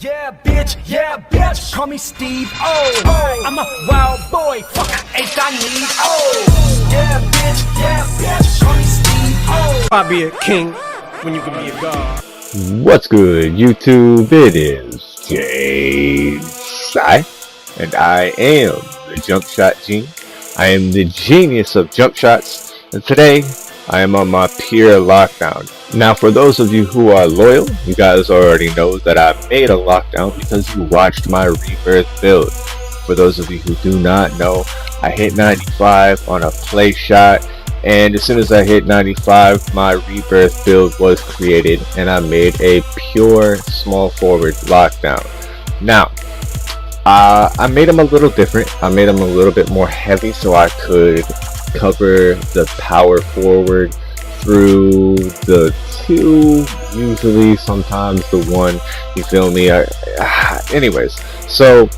Yeah, bitch, call me Steve. Oh, I'm a wild boy, fuck, ain't I need. Oh, yeah, bitch, call me Steve. Oh, I'll be a king when you can be a god. What's good, YouTube? It is JaeySi, and I am the Jump Shot Gene. I am the genius of jump shots, and today I am on my peer lockdown. Now, for those of you who are loyal, you guys already know that I made a lockdown because you watched my rebirth build. For those of you who do not know, I hit 95 on a play shot, and as soon as I hit 95, my rebirth build was created, and I made a pure small forward lockdown. Now, I made them a little different. I made them a little bit more heavy so I could cover the power forward through the two, usually sometimes the one, you feel me? Anyways, so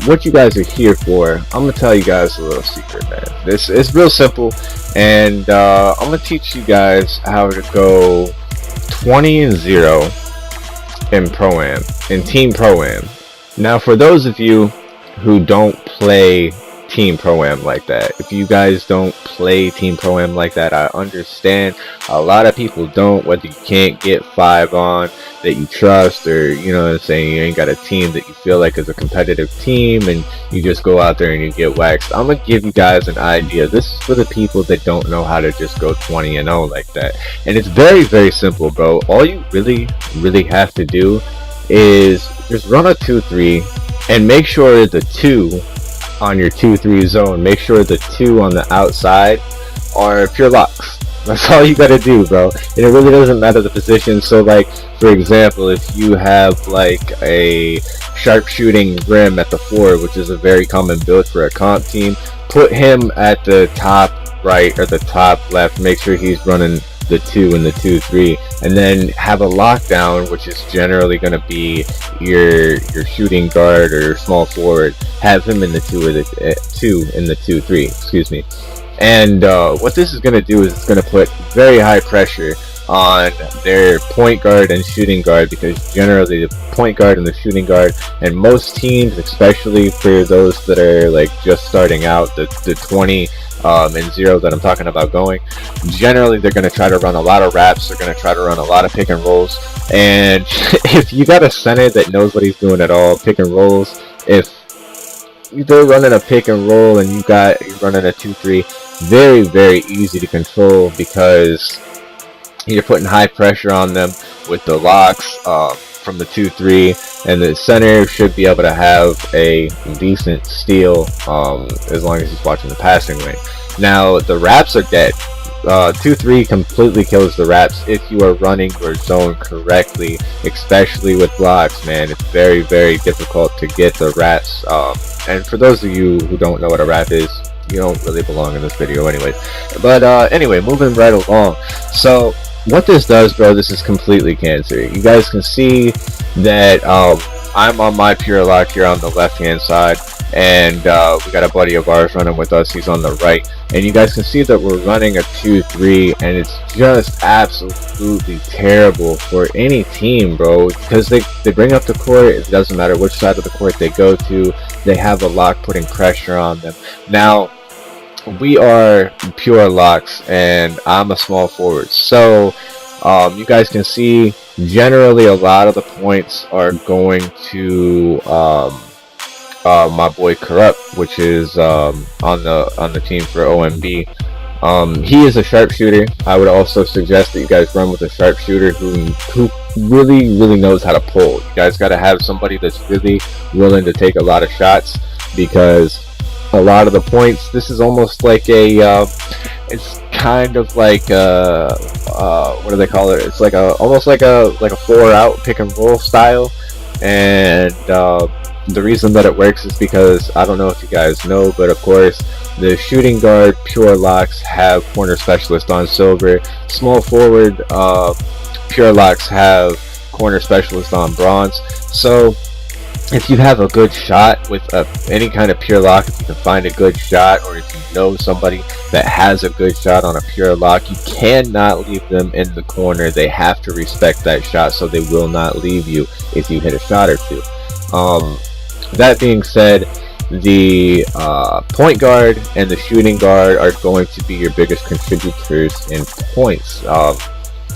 what you guys are here for, I'm gonna tell you guys a little secret, man. This is real simple, and I'm gonna teach you guys how to go 20-0 in ProAm, in Team ProAm. Now, for those of you who don't play Team ProAm like that, if you guys don't play Team ProAm like that, I understand. A lot of people don't, whether you can't get 5 on that you trust, or you know what I'm saying, you ain't got a team that you feel like is a competitive team and you just go out there and you get waxed. I'm gonna give you guys an idea. This is for the people that don't know how to just go 20-0 like that, and it's very, very simple, bro. All you really have to do is just run a 2-3 and make sure the 2 on your 2-3 zone, make sure the 2 on the outside are pure locks. That's all you gotta do, bro, and it really doesn't matter the position. So like, for example, if you have like a sharpshooting rim at the 4, which is a very common build for a comp team, put him at the top right or the top left, make sure he's running the 2 and the 2-3, and then have a lockdown, which is generally going to be your shooting guard or small forward. Have him in the 2 or the 2 in the 2-3, excuse me. And what this is going to do is it's going to put very high pressure on their point guard and shooting guard, because generally the point guard and the shooting guard, and most teams, especially for those that are like just starting out, the 20-0 that I'm talking about going, generally they're going to try to run a lot of wraps, they're going to try to run a lot of pick and rolls, and if you got a center that knows what he's doing at all, pick and rolls, if they're running a pick and roll and you're running a 2-3, very, very easy to control, because you're putting high pressure on them with the locks from the 2-3, and the center should be able to have a decent steal as long as he's watching the passing lane. Now, the wraps are dead. 2-3 completely kills the wraps if you are running your zone correctly, especially with blocks, man. It's very, very difficult to get the wraps. And for those of you who don't know what a wrap is, you don't really belong in this video anyways. But anyway, moving right along. So what this does, bro, this is completely cancer. You guys can see that I'm on my pure lock here on the left hand side, and we got a buddy of ours running with us. He's on the right, and you guys can see that we're running a 2-3, and it's just absolutely terrible for any team, bro, because they bring up the court. It doesn't matter which side of the court they go to, they have a lock putting pressure on them. Now, we are pure locks, and I'm a small forward, so you guys can see generally a lot of the points are going to my boy Corrupt, which is on the team for OMB. He is a sharpshooter. I would also suggest that you guys run with a sharpshooter who really knows how to pull. You guys got to have somebody that's really willing to take a lot of shots, because a lot of the points, this is almost like a it's kind of like what do they call it, it's like almost like a 4-out pick and roll style. And the reason that it works is because, I don't know if you guys know, but of course the shooting guard pure locks have corner specialist on silver, small forward pure locks have corner specialist on bronze. So if you have a good shot with any kind of pure lock, if you can find a good shot, or if you know somebody that has a good shot on a pure lock, you cannot leave them in the corner. They have to respect that shot, so they will not leave you if you hit a shot or two. That being said, the point guard and the shooting guard are going to be your biggest contributors in points.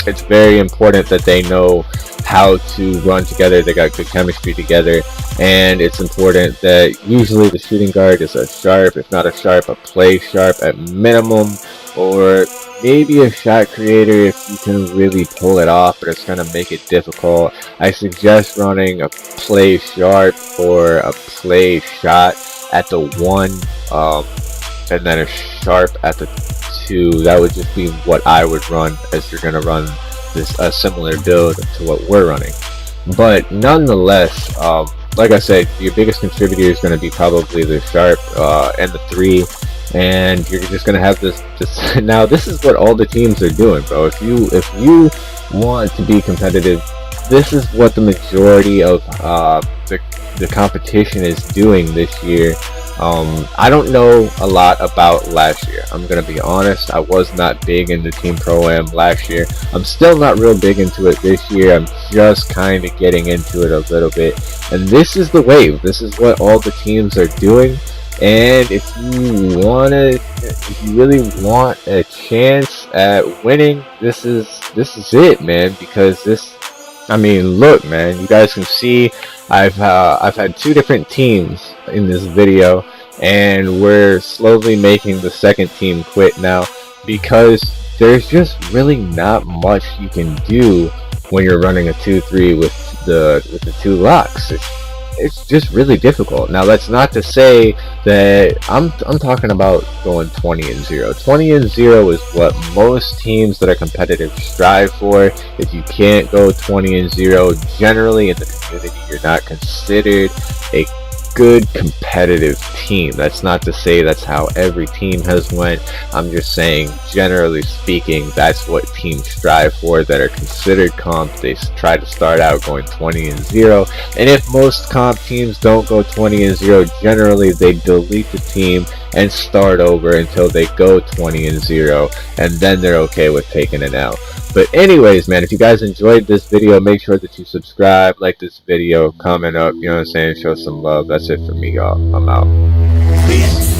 It's very important that they know how to run together. They got good chemistry together, and it's important that usually the shooting guard is a sharp, if not a sharp, a play sharp at minimum, or maybe a shot creator if you can really pull it off, but it's going to make it difficult. I suggest running a play sharp or a play shot at the 1, and then a sharp at the 2. That would just be what I would run as you're going to run this a similar build to what we're running. But nonetheless, like I said, your biggest contributor is going to be probably the sharp and the 3, and you're just going to have this now this is what all the teams are doing, bro. If you want to be competitive, this is what the majority of the competition is doing this year. I don't know a lot about last year. I'm gonna be honest. I was not big into Team Pro-Am last year. I'm still not real big into it this year. I'm just kind of getting into it a little bit. And this is the wave. This is what all the teams are doing. And if you really want a chance at winning, this is it, man. Because I mean, look, man. You guys can see I've had 2 different teams in this video, and we're slowly making the second team quit now because there's just really not much you can do when you're running a 2-3 with the 2 locks. It's just really difficult. Now that's not to say that I'm talking about going 20-0. 20-0 is what most teams that are competitive strive for. If you can't go 20-0, generally in the community, you're not considered a good competitive team. That's not to say that's how every team has went. I'm just saying, generally speaking, that's what teams strive for that are considered comp. They try to start out going 20-0, and if most comp teams don't go 20-0, generally they delete the team and start over until they go 20-0, and then they're okay with taking it out. But anyways, man, if you guys enjoyed this video, make sure that you subscribe, like this video, comment up, you know what I'm saying, show some love. That's it for me, y'all. I'm out.